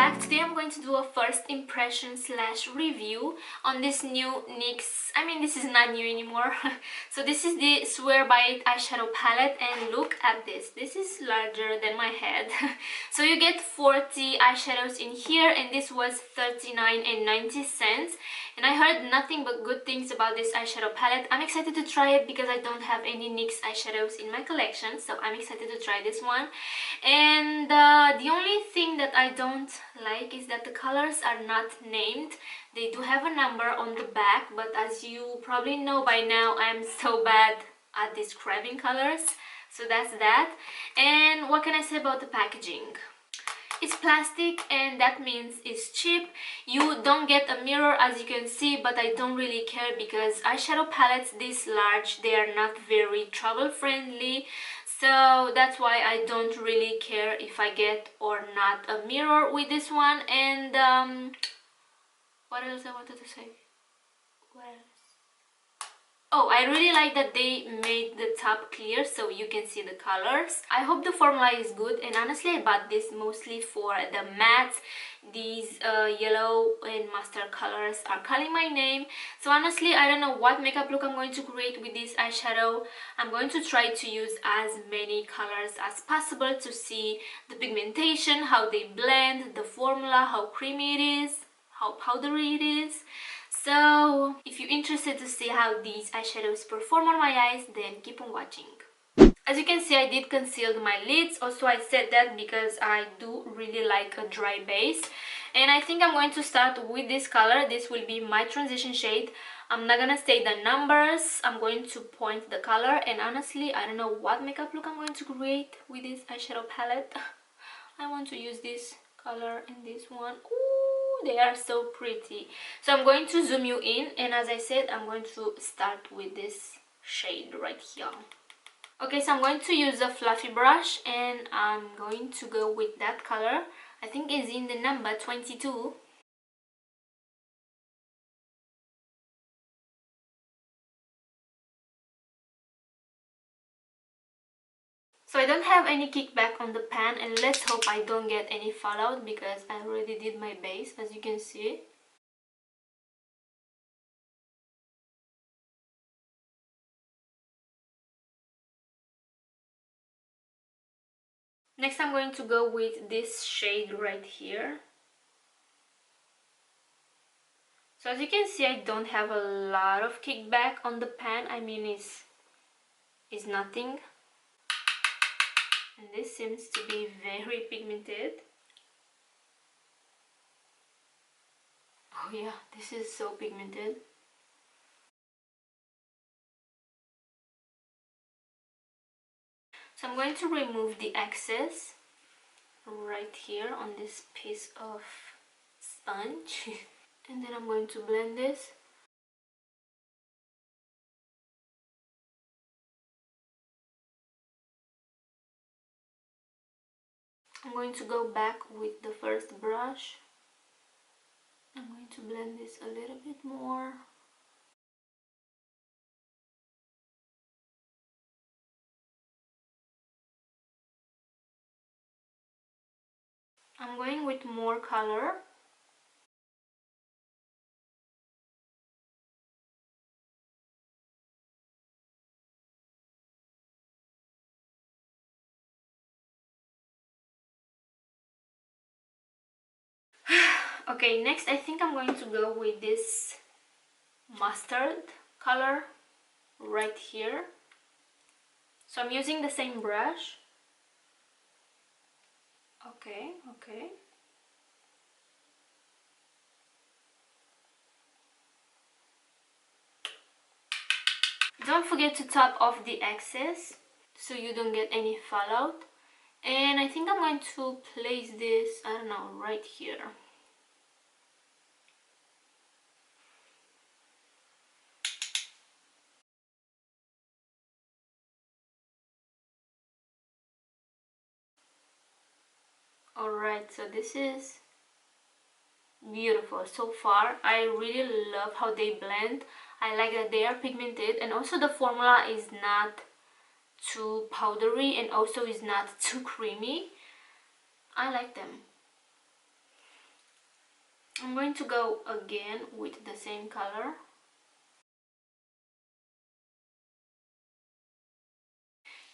back. Today I'm going to do a first impression slash review on this new NYX. I mean, this is not new anymore. So this is the Swear by It eyeshadow palette, and look at this. This is larger than my head. So you get 40 eyeshadows in here, and this was $39.90. And I heard nothing but good things about this eyeshadow palette. I'm excited to try it because I don't have any NYX eyeshadows in my collection, so I'm excited to try this one. And the only thing that I don't like is that the colors are not named. They do have a number on the back, but as you probably know by now, I'm so bad at describing colors. So that's that. And what can I say about the packaging? It's plastic, and that means it's cheap. You don't get a mirror, as you can see, but I don't really care because eyeshadow palettes this large, they are not very travel friendly. So that's why I don't really care if I get or not a mirror with this one. And what else I wanted to say? What else? Oh, I really like that they made the top clear so you can see the colors. I hope the formula is good, and honestly I bought this mostly for the mattes. These yellow and mustard colors are calling my name. So honestly, I don't know what makeup look I'm going to create with this eyeshadow. I'm going to try to use as many colors as possible to see the pigmentation, how they blend, the formula, how creamy it is, how powdery it is. So if you're interested to see how these eyeshadows perform on my eyes, then keep on watching. As you can see, I did conceal my lids. Also, I said that because I do really like a dry base. And I think I'm going to start with this color. This will be my transition shade. I'm not gonna say the numbers. I'm going to point the color. And honestly, I don't know what makeup look I'm going to create with this eyeshadow palette. I want to use this color and this one. Ooh, they are so pretty. So I'm going to zoom you in, and as I said, I'm going to start with this shade right here. Okay, so I'm going to use a fluffy brush, and I'm going to go with that color. I think it's in the number 22. So I don't have any kickback on the pan, and let's hope I don't get any fallout because I already did my base, as you can see. Next I'm going to go with this shade right here. So as you can see, I don't have a lot of kickback on the pan. I mean, it's nothing. And this seems to be very pigmented. Oh yeah, this is so pigmented. So I'm going to remove the excess right here on this piece of sponge. And then I'm going to blend this. I'm going to go back with the first brush. I'm going to blend this a little bit more. I'm going with more color. Okay, next I think I'm going to go with this mustard color right here. So I'm using the same brush. Okay. Don't forget to top off the excess so you don't get any fallout. And I think I'm going to place this, I don't know, right here. Alright, so this is beautiful so far. I really love how they blend. I like that they are pigmented, and also the formula is not too powdery and also is not too creamy. I like them. I'm going to go again with the same color.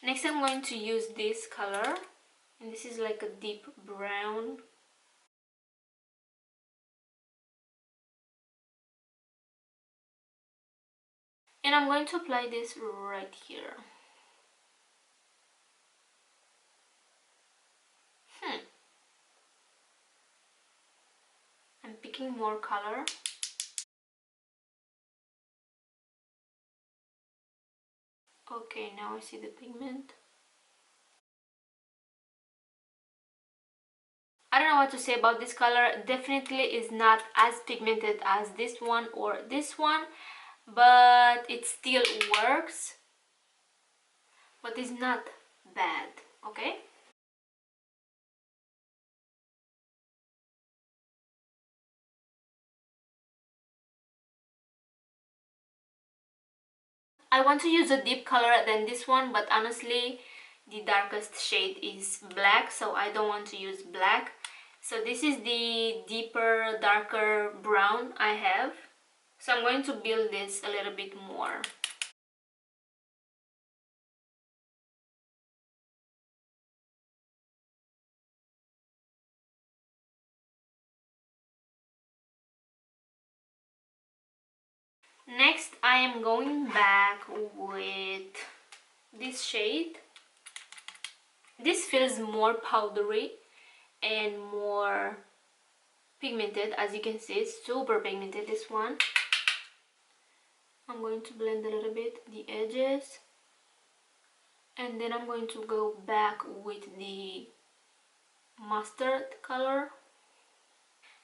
Next I'm going to use this color, and this is like a deep brown. And I'm going to apply this right here. I'm picking more color. Okay, now I see the pigment. I don't know what to say about this color. Definitely is not as pigmented as this one or this one, but it still works. But it's not bad, okay? I want to use a deep color than this one, but honestly, the darkest shade is black, so I don't want to use black. So this is the deeper, darker brown I have. So I'm going to build this a little bit more. Next, I am going back with this shade. This feels more powdery and more pigmented. As you can see, it's super pigmented, this one. I'm going to blend a little bit the edges, and then I'm going to go back with the mustard color.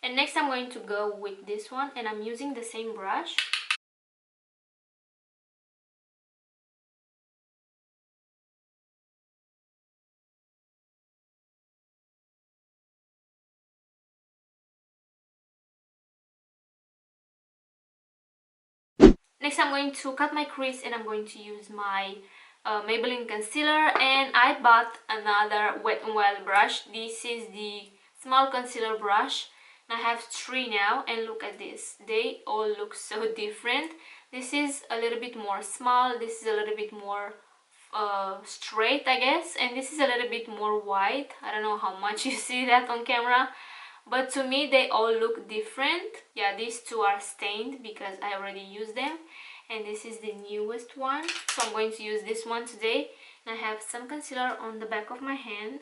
And next I'm going to go with this one, and I'm using the same brush. Next I'm going to cut my crease, and I'm going to use my Maybelline concealer, and I bought another Wet n Wild brush. This is the small concealer brush, and I have 3 now, and look at this. They all look so different. This is a little bit more small, this is a little bit more straight, I guess, and this is a little bit more wide. I don't know how much you see that on camera, but to me they all look different. Yeah, these two are stained because I already used them, and this is the newest one, so I'm going to use this one today. And I have some concealer on the back of my hand.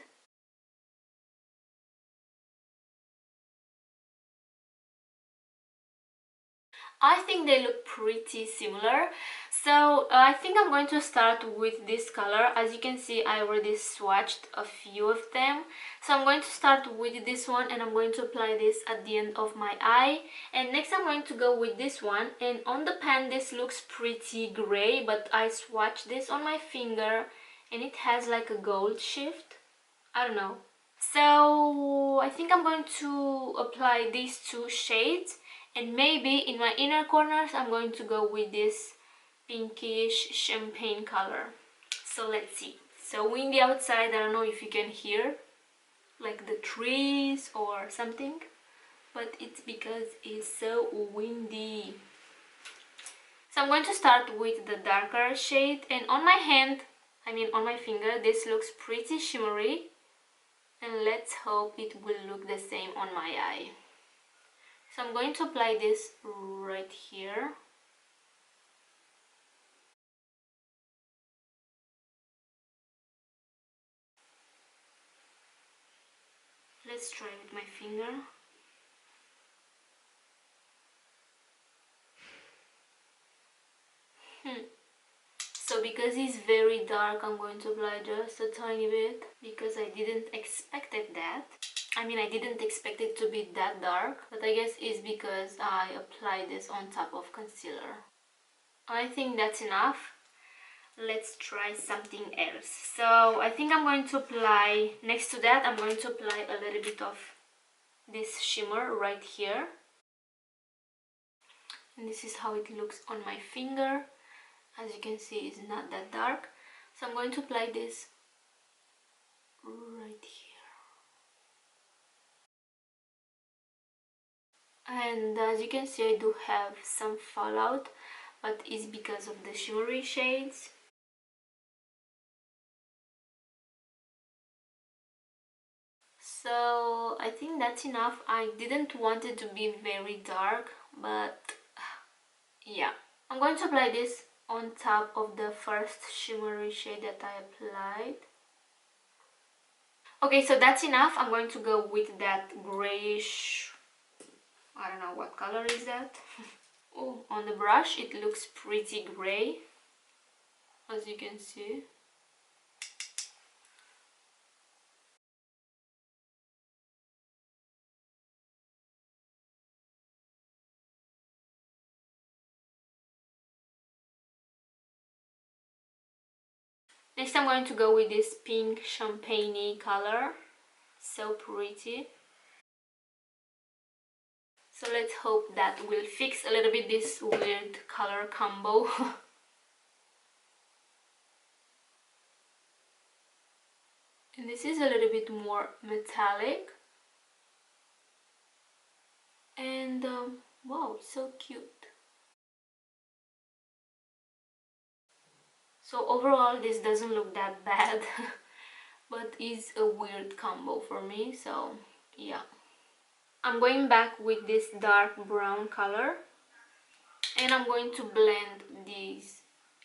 I think they look pretty similar, so I think I'm going to start with this color. As you can see, I already swatched a few of them, so I'm going to start with this one, and I'm going to apply this at the end of my eye. And next I'm going to go with this one, and on the pan this looks pretty gray, but I swatched this on my finger and it has like a gold shift. I don't know. So I think I'm going to apply these 2 shades, and maybe in my inner corners I'm going to go with this pinkish champagne color. So let's see. So windy outside, I don't know if you can hear like the trees or something, but it's because it's so windy. So I'm going to start with the darker shade, and on my hand, I mean on my finger, this looks pretty shimmery. And let's hope it will look the same on my eye. So I'm going to apply this right here. Let's try with my finger. So because it's very dark, I'm going to apply just a tiny bit, because I didn't expect that. I mean, I didn't expect it to be that dark, but I guess it's because I applied this on top of concealer. I think that's enough. Let's try something else. So I think I'm going to apply, next to that, I'm going to apply a little bit of this shimmer right here. And this is how it looks on my finger. As you can see, it's not that dark. So I'm going to apply this right here. And as you can see, I do have some fallout, but it's because of the shimmery shades. So I think that's enough. I didn't want it to be very dark, but yeah. I'm going to apply this on top of the first shimmery shade that I applied. Okay, so that's enough. I'm going to go with that grayish, I don't know what color is that. Oh, on the brush it looks pretty gray, as you can see. Next I'm going to go with this pink champagne color. So pretty. So let's hope that will fix a little bit this weird color combo. And this is a little bit more metallic. And wow, so cute. So overall this doesn't look that bad. But it's a weird combo for me, so yeah. I'm going back with this dark brown color and I'm going to blend these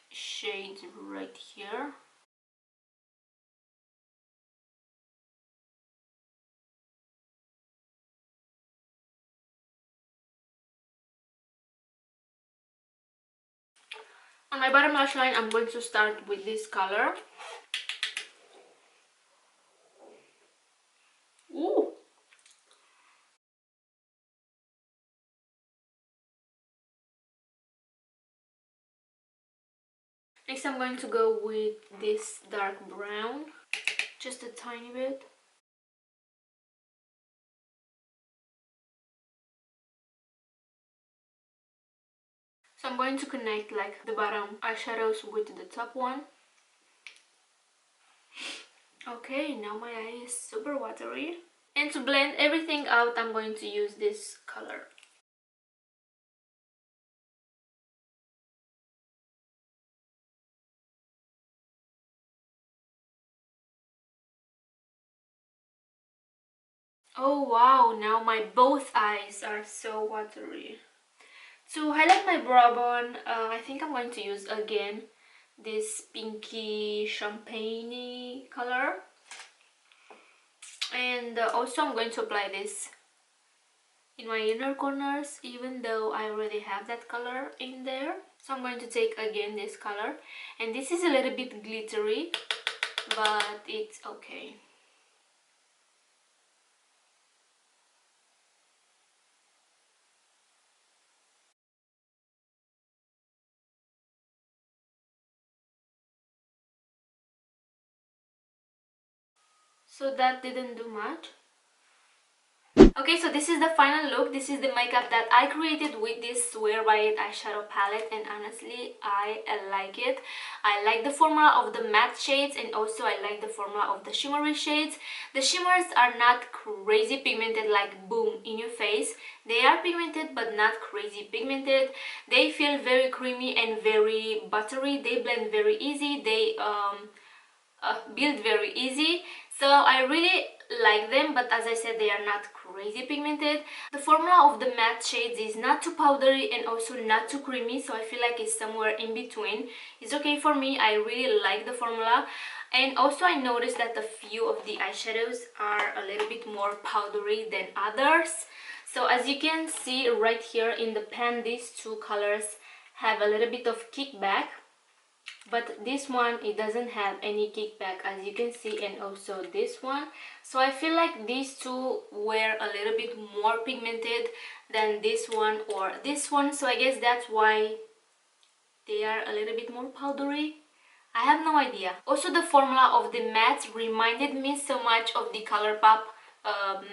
shades right here. On my bottom lash line I'm going to start with this color. Ooh! Next I'm going to go with this dark brown, just a tiny bit. So I'm going to connect like the bottom eyeshadows with the top one. Okay, now my eye is super watery. And to blend everything out, I'm going to use this color. Oh wow, now my both eyes are so watery. To highlight my brow bone, I think I'm going to use again this pinky champagne color. And also I'm going to apply this in my inner corners, even though I already have that color in there. So I'm going to take again this color, and this is a little bit glittery, but it's okay. So that didn't do much. Okay, so this is the final look. This is the makeup that I created with this Swear by It eyeshadow palette, and honestly I like it. I like the formula of the matte shades, and also I like the formula of the shimmery shades. The shimmers are not crazy pigmented, like boom in your face. They are pigmented but not crazy pigmented. They feel very creamy and very buttery. They blend very easy. They build very easy, so I really like them, but as I said, they are not crazy pigmented. The formula of the matte shades is not too powdery and also not too creamy, so I feel like it's somewhere in between. It's okay for me. I really like the formula. And also I noticed that a few of the eyeshadows are a little bit more powdery than others. So as you can see right here in the pan, these two colors have a little bit of kickback, but this one, it doesn't have any kickback, as you can see, and also this one. So I feel like these two were a little bit more pigmented than this one or this one, so I guess that's why they are a little bit more powdery. I have no idea. Also, the formula of the mattes reminded me so much of the ColourPop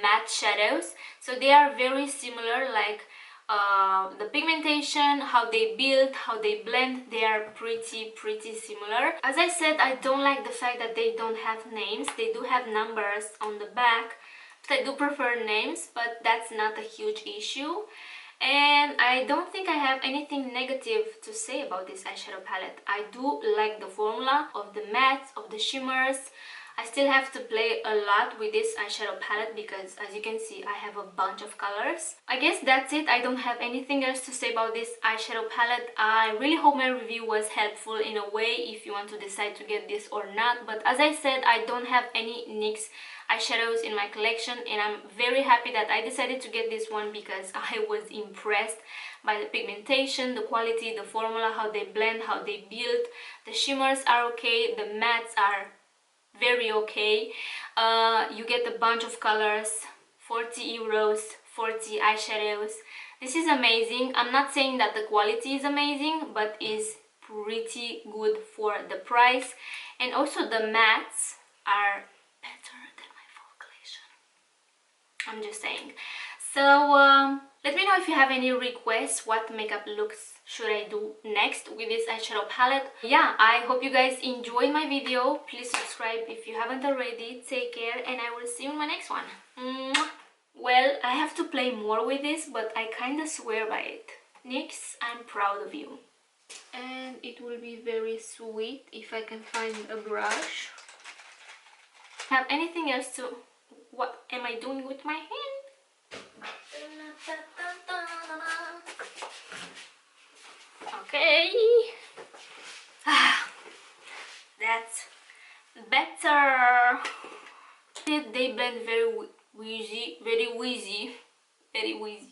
matte shadows. So they are very similar, like the pigmentation, how they build, how they blend, they are pretty similar. As I said, I don't like the fact that they don't have names. They do have numbers on the back, I do prefer names, but that's not a huge issue. And I don't think I have anything negative to say about this eyeshadow palette. I do like the formula of the mattes, of the shimmers. I still have to play a lot with this eyeshadow palette because, as you can see, I have a bunch of colors. I guess that's it. I don't have anything else to say about this eyeshadow palette. I really hope my review was helpful in a way if you want to decide to get this or not. But as I said, I don't have any NYX eyeshadows in my collection, and I'm very happy that I decided to get this one because I was impressed by the pigmentation, the quality, the formula, how they blend, how they build. The shimmers are okay, the mattes are very okay. You get a bunch of colors, 40 euros, 40 eyeshadows. This is amazing. I'm not saying that the quality is amazing, but is pretty good for the price. And also the mattes are better than my full collection. I'm just saying. So let me know if you have any requests. What makeup looks should I do next with this eyeshadow palette? Yeah, I hope you guys enjoyed my video. Please subscribe if you haven't already. Take care, and I will see you in my next one. Mwah. Well, I have to play more with this, but I kind of swear by it. NYX, I'm proud of you. And it will be very sweet if I can find a brush. Have anything else to... What am I doing with my hand? Okay. That's better. They blend very wheezy, very wheezy, very wheezy.